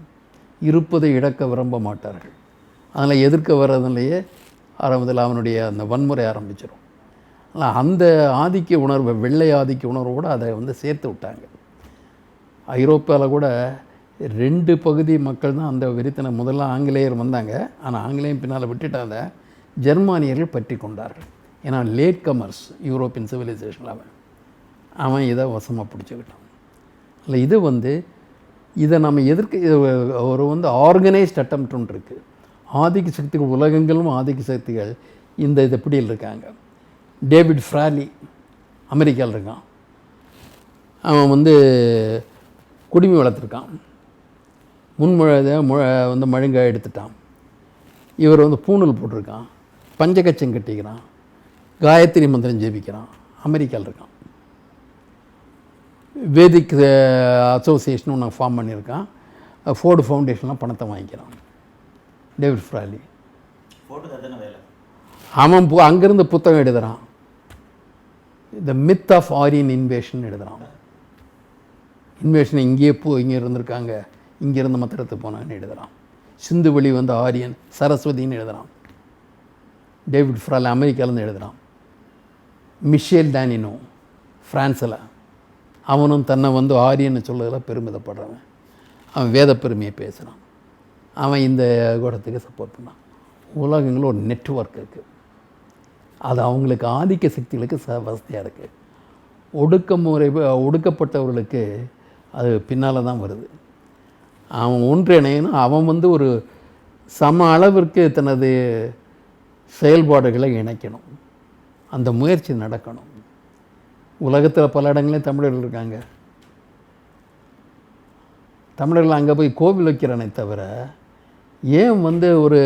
இருப்பதை இழக்க விரும்ப மாட்டார்கள். அதில் எதிர்க்க வர்றதுலையே ஆரம்பத்தில் அவனுடைய அந்த வன்முறை ஆரம்பிச்சிடும். ஆனால் அந்த ஆதிக்க உணர்வை, வெள்ளை ஆதிக்க உணர்வோடு அதை சேர்த்து விட்டாங்க. ஐரோப்பாவில் கூட 2 பகுதி மக்கள் தான் அந்த வெறித்தனம். முதல்ல ஆங்கிலேயர் வந்தாங்க, ஆனால் ஆங்கிலேயம் பின்னால் விட்டுட்டாங்க. ஜெர்மானியர்கள் பற்றி கொண்டார்கள். ஏன்னா லேட் கமர்ஸ் யூரோப்பியன் சிவிலைசேஷனில் அவன் இதை வசமாக பிடிச்சிக்கிட்டான். இல்லை இது இதை நம்ம எதிர்க்க ஒரு ஆர்கனைஸ்ட் அட்டம்ப்ட் ஒன்று இருக்குது. ஆதிக்க சக்திகள், உலகங்களும் ஆதிக்க சக்திகள் இந்த பிடியில் இருக்காங்க. டேவிட் ஃப்ராலி அமெரிக்காவில் இருக்கான். அவன் குடிமை வளர்த்துருக்கான். மழுங்க எடுத்துட்டான். இவர் பூணூல் போட்டிருக்கான், பஞ்சகச்சம் கட்டிக்கிறான், காயத்ரி மந்திரம் ஜெபிக்கிறான். அமெரிக்காவில் இருக்கான். வேதிக் அசோசியேஷன் ஒன்று ஃபார்ம் பண்ணியிருக்கான். ஃபோர்டு ஃபவுண்டேஷன்லாம் பணத்தை வாங்கிக்கிறான் டேவிட் ஃப்ராலி. அவன் அங்கேருந்து புத்தகம் எழுதுகிறான். The myth of Aryan invasion எழுதுகிறான். இன்வேஷன் இங்கேயே இங்கே இருந்திருக்காங்க, இங்கேருந்து மத்திரத்துக்கு போனான்னு எழுதுகிறான். சிந்து வெளி ஆரியன் சரஸ்வதின்னு எழுதுகிறான். டேவிட் ஃப்ராலி அமெரிக்காவிலேருந்து எழுதுகிறான். மிஷேல் டானினோ ஃப்ரான்ஸில், அவனும் தன்னை ஆரியன்னு சொல்லதில் பெருமிதப்படுறவன். அவன் வேத பெருமையை பேசுகிறான். அவன் இந்த கூடத்துக்கு சப்போர்ட் பண்ணான். உலகங்களில் ஒரு நெட்வொர்க் இருக்குது. அது அவங்களுக்கு ஆதிக்க சக்திகளுக்கு வசதியாக இருக்குது. ஒடுக்கப்பட்டவர்களுக்கு அது பின்னால் தான் வருது. அவன் ஒன்றிணையணும், அவன் வந்து ஒரு சம அளவிற்கு தனது செயல்பாடுகளை இணைக்கணும், அந்த முயற்சி நடக்கணும். உலகத்தில் பல இடங்களையும் தமிழர்கள் இருக்காங்க. தமிழர்கள் அங்கே போய் கோவில் வைக்கிறானே தவிர ஏன் வந்து ஒரு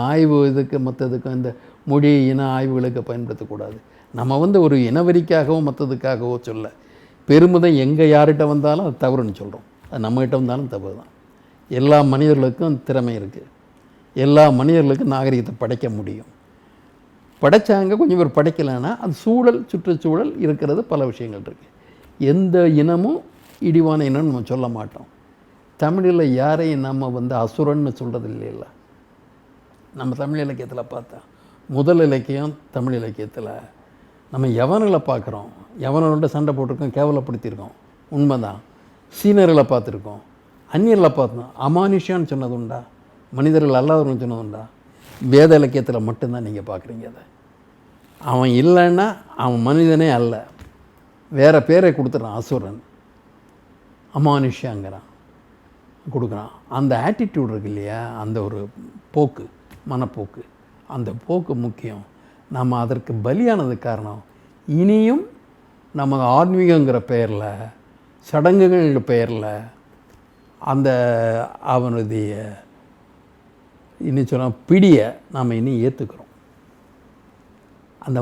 ஆய்வு இதுக்கு மற்றதுக்கும் இந்த மொழி இன ஆய்வுகளுக்கு பயன்படுத்தக்கூடாது? நம்ம வந்து ஒரு இனவெறிக்காகவோ மற்றதுக்காகவோ சொல்ல, பெருமிதம் எங்கே யார்கிட்ட வந்தாலும் அது தவறுன்னு சொல்கிறோம். அது நம்மகிட்ட வந்தாலும் தவறு தான். எல்லா மனிதர்களுக்கும் திறமை இருக்குது. எல்லா மனிதர்களுக்கும் நாகரிகத்தை படைக்க முடியும். படைத்தாங்க, கொஞ்சம் பேர் படைக்கலைன்னா அது சூழல், சுற்றுச்சூழல் இருக்கிறது, பல விஷயங்கள் இருக்குது. எந்த இனமும் இடிவான இனம்னு நம்ம சொல்ல மாட்டோம். தமிழில் யாரையும் நம்ம வந்து அசுரன்னு சொல்கிறது இல்லைல்ல. நம்ம தமிழ் இலக்கியத்தில் பார்த்தா முதல் இலக்கியம் தமிழ் இலக்கியத்தில் நம்ம யவனர்களை பார்க்குறோம், யவனர்களோட சண்டை போட்டிருக்கோம், கேவலப்படுத்தியிருக்கோம், உண்மைதான். சீனர்களை பார்த்துருக்கோம், அந்நியர்களை பார்த்தோம். அமானுஷ்யான்னு சொன்னது உண்டா? மனிதர்கள் அல்லாதவர்கள் சொன்னது உண்டா? வேத இலக்கியத்தில் மட்டும்தான் நீங்கள் பார்க்குறீங்க. அதை அவன் இல்லைன்னா அவன் மனிதனே அல்ல, வேறு பேரை கொடுத்துட்றான், அசுரன், அமானுஷ்யாங்கிறான், கொடுக்குறான். அந்த ஆட்டிடியூட் இருக்கு இல்லையா, அந்த ஒரு போக்கு, மனப்போக்கு, அந்த போக்கு முக்கியம். நம்ம அதற்கு பலியானது காரணம். இனியும் நம்ம ஆன்மீகங்கிற பெயரில், சடங்குகள் பெயரில் அந்த அவனுடைய இன்னும் சொன்னால் பிடியை நாம் இனி ஏற்றுக்கிறோம். அந்த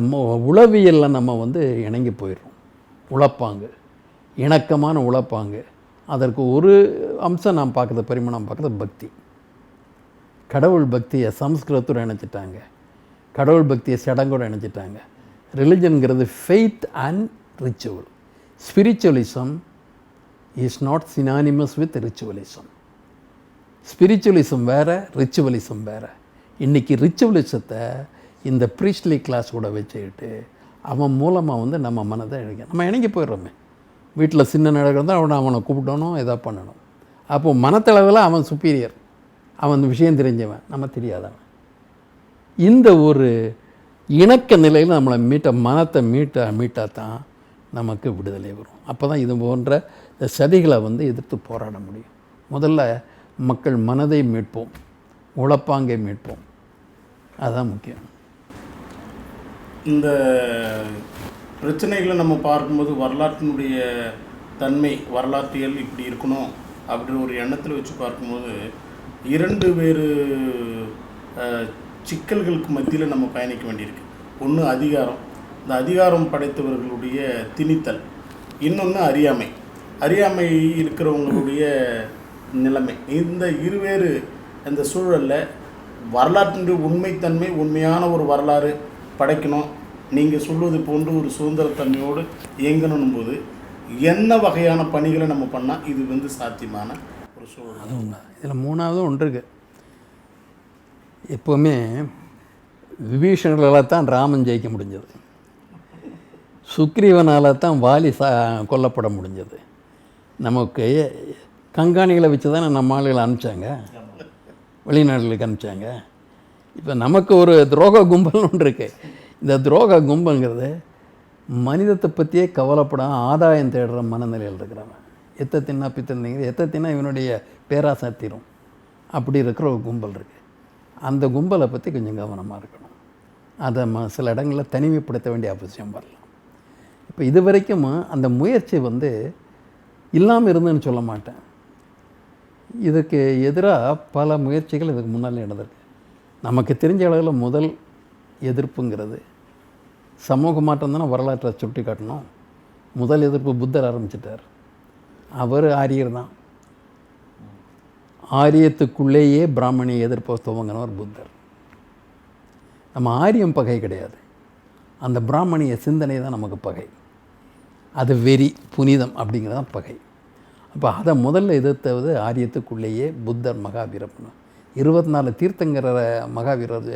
உளவியலில் நம்ம வந்து இணங்கி போயிடுறோம். உழைப்பாங்க, இணக்கமான உழைப்பாங்க. அதற்கு ஒரு அம்சம் நான் பார்க்குறது, பரிமாணம் பார்க்குறது பக்தி. கடவுள் பக்தியை சம்ஸ்கிருதத்தோடு இணைச்சிட்டாங்க, கடவுள் பக்தியை சடங்கோடு இணைச்சிட்டாங்க. ரிலிஜனுங்கிறது faith and ritual. Spiritualism is not synonymous with ritualism. Spiritualism வேறு, ரிச்சுவலிசம் வேறு. இன்றைக்கி ரிச்சுவலிசத்தை இந்த ப்ரீஸ்ட்லி கிளாஸ் கூட வச்சுக்கிட்டு அவன் மூலமாக வந்து நம்ம மனதை நம்ம இணங்கி போயிடுறோமே. வீட்டில் சின்ன நடக்கிறது அவனை கூப்பிடணும், எதா பண்ணணும். அப்போது மனத்தளவில் அவன் சுப்பீரியர், அவன் விஷயம் தெரிஞ்சவன், நம்ம தெரியாதவன். இந்த ஒரு இணக்க நிலையில் நம்மளை மனத்தை மீட்டால் தான் நமக்கு விடுதலை வரும். அப்போ தான் இது போன்ற இந்த சதிகளை வந்து எதிர்த்து போராட முடியும். முதல்ல மக்கள் மனதை மீட்போம், உழைப்பாங்கை மீட்போம், அதுதான் முக்கியம். இந்த பிரச்சனைகளை நம்ம பார்க்கும்போது வரலாற்றினுடைய தன்மை, வரலாற்றியல் இப்படி இருக்கணும் அப்படின்ற ஒரு எண்ணத்தில் வச்சு பார்க்கும்போது இரண்டு வேறு சிக்கல்களுக்கு மத்தியில் நம்ம பயணிக்க வேண்டியிருக்கு. ஒன்று அதிகாரம், இந்த அதிகாரம் படைத்தவர்களுடைய திணித்தல். இன்னொன்று அறியாமை, அறியாமை இருக்கிறவங்களுடைய நிலைமை. இந்த இருவேறு இந்த சூழலில் வரலாற்றினுடைய உண்மைத்தன்மை, உண்மையான ஒரு வரலாறு படைக்கணும், நீங்கள் சொல்வது போன்று ஒரு சுதந்திரத்தன்மையோடு இயங்கணும் போது என்ன வகையான பணிகளை நம்ம பண்ணால் இது வந்து சாத்தியமான ஒரு சூழல்? அது உண்மை. இதில் மூணாவது ஒன்று இருக்குது. எப்போவுமே விபீஷணர்களால் தான் ராமன் ஜெயிக்க முடிஞ்சது, சுக்ரீவனால் தான் வாலி கொல்லப்பட முடிஞ்சது. நமக்கு கண்காணிகளை வச்சு தானே நம்ம ஆளுகளை அனுப்பிச்சாங்க, வெளிநாடுகளுக்கு அனுப்பிச்சாங்க. இப்போ நமக்கு ஒரு துரோக கும்பல் ஒன்று இருக்குது. இந்த துரோக கும்பல்ங்கிறது மனிதத்தை பற்றியே கவலைப்படாமல் ஆதாயம் தேடுற மனநிலையில் இருக்கிறவன். எத்தை தின்னா பித்தந்தீங்க, எத்தை தின்னா இவனுடைய பேராசை தீரும், அப்படி இருக்கிற ஒரு கும்பல் இருக்குது. அந்த கும்பலை பற்றி கொஞ்சம் கவனமாக இருக்கணும். அதை சில இடங்களில் தனிமைப்படுத்த வேண்டிய அவசியம் வரலாம். இப்போ இது வரைக்கும் அந்த முயற்சி வந்து இல்லாமல் இருந்துன்னு சொல்ல மாட்டேன். இதுக்கு எதிராக பல முயற்சிகள் இதுக்கு முன்னாலே நடந்திருக்கு. நமக்கு தெரிஞ்ச அளவில் முதல் எதிர்ப்புங்கிறது சமூக மாற்றம் தானே வரலாற்றை சுட்டி காட்டணும். முதல் எதிர்ப்பு புத்தர் ஆரம்பிச்சிட்டார். அவர் ஆரியர் தான். ஆரியத்துக்குள்ளேயே பிராமணிய எதிர்ப்பை துவங்கினவர் புத்தர். நம்ம ஆரியம் பகை கிடையாது, அந்த பிராமணிய சிந்தனை தான் நமக்கு பகை. அது வெறி, புனிதம் அப்படிங்கிறது தான் பகை. அப்போ அதை முதல்ல எதிர்த்தது ஆரியத்துக்குள்ளேயே புத்தர், மகாவீரர். 24 தீர்த்தங்கிற மகாவீரர்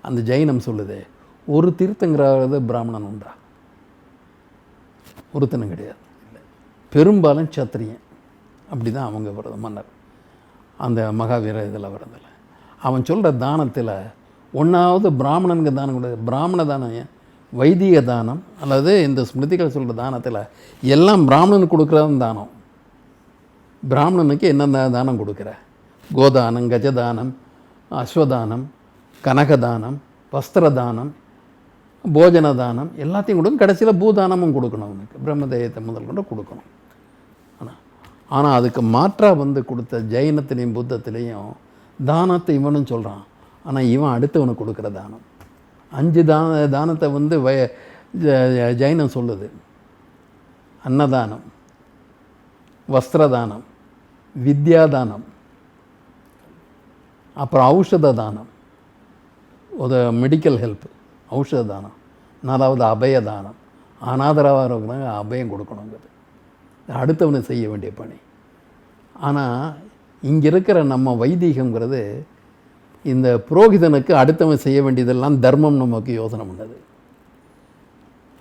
அந்த ஜெயினம் சொல்லுது. ஒரு தீர்த்தங்கிறது பிராமணன் உண்டா? ஒருத்தனும் கிடையாது. பெரும்பாலும் சத்திரியன். அப்படி தான் அவங்க வர்றது மன்னர், அந்த மகாவீர இதில் வர்றதில்ல. அவன் சொல்கிற தானத்தில் ஒன்றாவது பிராமணனுக்கு தானம் கொடுக்குது. பிராமண தானம் வைதிக தானம் அல்லது இந்த ஸ்மிருதிகள் சொல்கிற தானத்தில் எல்லாம் பிராமணனுக்கு கொடுக்குறது தானம். பிராமணனுக்கு என்னென்ன தானம் கொடுக்குற? கோதானம், கஜதானம், அஸ்வதானம், கனகதானம், வஸ்திரதானம், போஜன தானம் எல்லாத்தையும் கொடுக்கும். கடைசியில் பூதானமும் கொடுக்கணும். அவனுக்கு பிரம்மதேயத்தை முதல் கொண்டு கொடுக்கணும். ஆனால் அதுக்கு மாற்றாக வந்து கொடுத்த ஜெயினத்திலையும் புத்தத்திலையும் தானத்தை இவனும் சொல்கிறான். ஆனால் இவன் அடுத்தவனுக்கு கொடுக்குற தானம் 5 தானத்தை வந்து ஜெயினம் சொல்லுது. அன்னதானம், வஸ்திரதானம், வித்யாதானம், அப்புறம் ஔஷத தானம், ஒரு மெடிக்கல் ஹெல்ப், ஔஷத தானம். 4வது அபயதானம், அனாதரவாக இருக்கிறாங்க அபயம் கொடுக்கணுங்கிறது அடுத்தவனை செய்ய வேண்டிய பணி. ஆனால் இங்கே இருக்கிற நம்ம வைதீகங்கிறது இந்த புரோகிதனுக்கு அடுத்தவன் செய்ய வேண்டியதெல்லாம் தர்மம் நமக்கு யோசனை பண்ணது.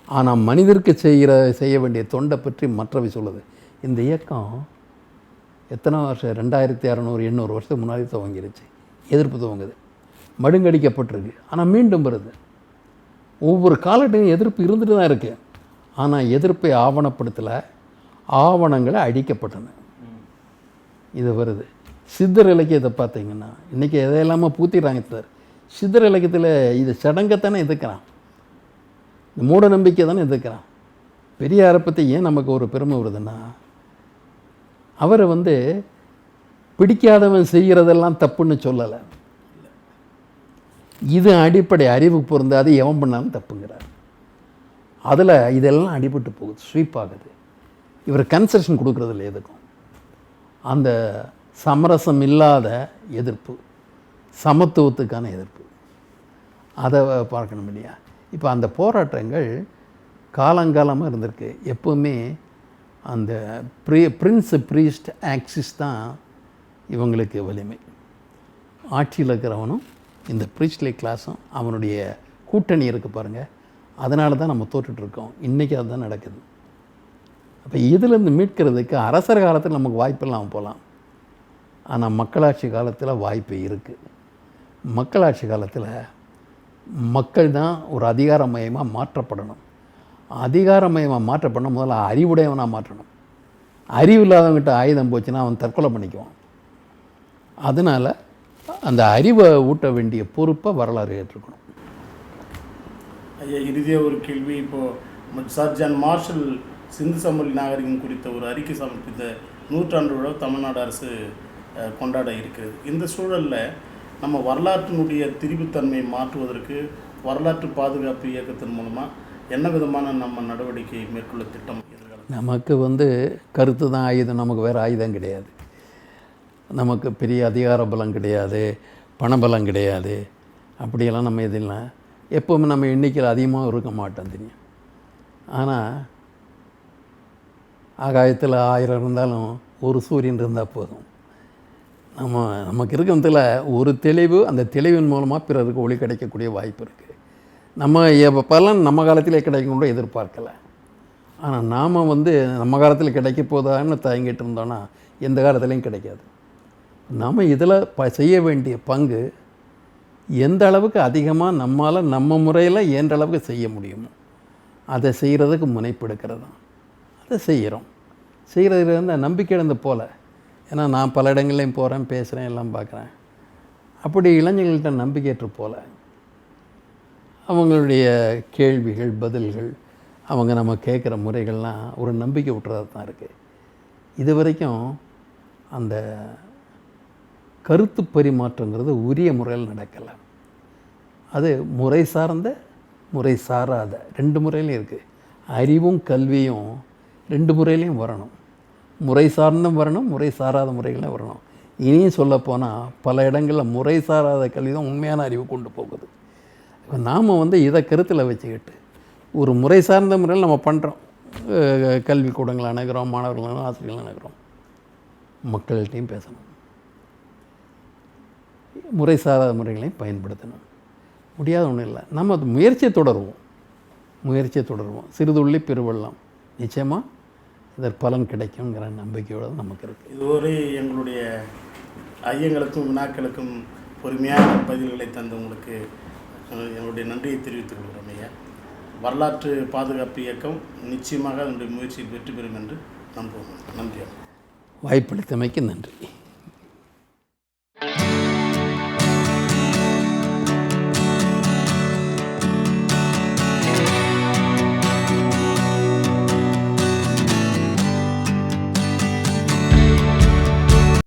ஆனால் மனிதருக்கு செய்ய வேண்டிய தொண்டை பற்றி மற்றவை சொல்லுது. இந்த இயக்கம் எத்தனை வருஷம் 2600 800 வருஷத்துக்கு முன்னாடி துவங்கிருச்சு. எதிர்ப்பு துவங்குது, மடுங்கடிக்கப்பட்டிருக்கு. ஆனால் மீண்டும் வருது. ஒவ்வொரு காலத்தையும் எதிர்ப்பு இருந்துட்டு தான் இருக்குது. ஆனால் எதிர்ப்பை ஆவணப்படுத்தலை, ஆவணங்களை அழிக்கப்பட்டன. இது வருது. சித்தர் இலக்கியத்தை பார்த்தீங்கன்னா இன்றைக்கி எதையெல்லாமல் பூத்திடுறாங்க சார். சித்தர் இலக்கியத்தில் இது சடங்கைத்தானே எதிர்க்கிறான், இந்த மூட நம்பிக்கை தானே எதிர்க்கிறான். பெரியாரை பற்றி ஏன் நமக்கு ஒரு பெருமை வருதுன்னா, அவரை வந்து பிடிக்காதவன் செய்கிறதெல்லாம் தப்புன்னு சொல்லலை. இது அடிப்படை அறிவு பொருந்தாது, எவன் பண்ணாலும் தப்புங்கிறார். அதில் இதெல்லாம் அடிபட்டு போகுது, ஸ்வீப் ஆகுது. இவர் கன்செஷன் கொடுக்குறதில்ல எதுக்கும். அந்த சமரசம் இல்லாத எதிர்ப்பு, சமத்துவத்துக்கான எதிர்ப்பு, அதை பார்க்கணும் இல்லையா? இப்போ அந்த போராட்டங்கள் காலங்காலமாக இருந்திருக்கு. எப்போவுமே அந்த பிரின்ஸ் ப்ரீஸ்ட் ஆக்சிஸ் தான் இவங்களுக்கு வலிமை. ஆட்சியில் இருக்கிறவனும் இந்த ப்ரீஸ்ட்லி கிளாஸும் அவனுடைய கூட்டணி இருக்குது பாருங்கள். அதனால தான் நம்ம தோற்றுட்ருக்கோம். இன்றைக்கி அதுதான் நடக்குது. அப்போ இதிலேருந்து மீட்கிறதுக்கு அரசர் காலத்தில் நமக்கு வாய்ப்பெல்லாம் போகலாம். ஆனால் மக்களாட்சி காலத்தில் வாய்ப்பு இருக்குது. மக்களாட்சி காலத்தில் மக்கள் தான் ஒரு அதிகாரமயமாக மாற்றப்படணும். அதிகாரமயமாக மாற்றப்படணும். முதல்ல அறிவுடையவனாக மாற்றணும். அறிவு இல்லாதவங்கிட்ட ஆயுதம் போச்சுன்னா அவன் தற்கொலை பண்ணிக்குவான். அதனால் அந்த அறிவை ஊட்ட வேண்டிய பொறுப்பை வரலாறு ஏற்றுக்கணும். ஐயா, இறுதியாக ஒரு கேள்வி. இப்போது சர் ஜான் மார்ஷல் சிந்து சமவெளி நாகரிகம் குறித்த ஒரு அறிக்கை சமர்ப்பித்த 100ஆண்டு விழா தமிழ்நாடு அரசு கொண்டாட இருக்கிறது. இந்த சூழலில் நம்ம வரலாற்றினுடைய திரிபுத்தன்மையை மாற்றுவதற்கு வரலாற்று பாதுகாப்பு இயக்கத்தின் மூலமாக என்ன விதமான நம்ம நடவடிக்கை மேற்கொள்ள திட்டம் எதிர்காலம்? நமக்கு வந்து கருத்து தான் ஆயுதம். நமக்கு வேறு ஆயுதம் கிடையாது. நமக்கு பெரிய அதிகார பலம் கிடையாது, பணபலம் கிடையாது. அப்படியெல்லாம் நம்ம எதில் எப்போவுமே நம்ம எண்ணிக்கையில் அதிகமாக இருக்க மாட்டோம் தெரியும். ஆனால் ஆகாயத்தில் 1000 இருந்தாலும் ஒரு சூரியன் இருந்தால் போதும். நமக்கு இருக்கிறதுல ஒரு தெளிவு, அந்த தெளிவின் மூலமாக பிறருக்கு ஒளி கிடைக்கக்கூடிய வாய்ப்பு இருக்குது. நம்ம பலன் நம்ம காலத்திலே கிடைக்கும் கூட எதிர்பார்க்கலை. ஆனால் நாம் வந்து நம்ம காலத்தில் கிடைக்க போதான்னு தயங்கிட்டு இருந்தோன்னா எந்த காலத்துலேயும் கிடைக்காது. நம்ம இதில் செய்ய வேண்டிய பங்கு எந்த அளவுக்கு அதிகமாக நம்மால் நம்ம முறையில் எந்த அளவுக்கு செய்ய முடியுமோ அதை செய்கிறதுக்கு முனைப்பு எடுக்கிறது தான். அதை செய்கிறோம். செய்கிறதுல இருந்து நம்பிக்கை இழந்து போகல. ஏன்னா நான் பல இடங்கள்லையும் போகிறேன், பேசுகிறேன், எல்லாம் பார்க்குறேன். அப்படி இளைஞர்கள்ட்ட நம்பிக்கையற்று போகல. அவங்களுடைய கேள்விகள், பதில்கள், அவங்க நம்ம கேட்குற முறைகள்லாம் ஒரு நம்பிக்கை விட்டுறதாக தான் இருக்குது. இது வரைக்கும் அந்த கருத்து பரிமாற்றங்கிறது உரிய முறையில் நடக்கலை. அது முறை சார்ந்த, முறை சாராத 2 முறையிலையும் இருக்குது. அறிவும் கல்வியும் 2 முறையிலையும் வரணும். முறை சார்ந்தும் வரணும், முறை சாராத முறைகளும் வரணும். இனியும் சொல்லப்போனால் பல இடங்களில் முறை சாராத கல்வி தான் உண்மையான அறிவு கொண்டு போகுது. இப்போ நாம் வந்து இதை கருத்தில் வச்சுக்கிட்டு ஒரு முறை சார்ந்த முறையில் நம்ம பண்ணுறோம். கல்வி கூடங்களை அணுகிறோம், மாணவர்கள் ஆசிரியர்கள் அணுகிறோம். மக்கள்கிட்டையும் பேசணும், முறை சாராத முறைகளையும் பயன்படுத்தணும். முடியாத ஒன்றும் இல்லை. நம்ம அது முயற்சியை தொடருவோம். சிறுதுள்ளி பெருவெள்ளம். நிச்சயமாக இதற்கு பலன் கிடைக்குங்கிற நம்பிக்கையோடு நமக்கு இருக்குது. இதுவரை எங்களுடைய ஐயங்களுக்கும் வினாக்களுக்கும் பொறுமையான பதில்களை தந்தவங்களுக்கு என்னுடைய நன்றியை தெரிவித்துக் கொள்கிறோம் ஐயா. வரலாற்று பாதுகாப்பு இயக்கம் நிச்சயமாக அதனுடைய முயற்சியில் வெற்றி பெறும் என்று நம்புவோம். நன்றி. வாய்ப்பளித்தமைக்கு நன்றி.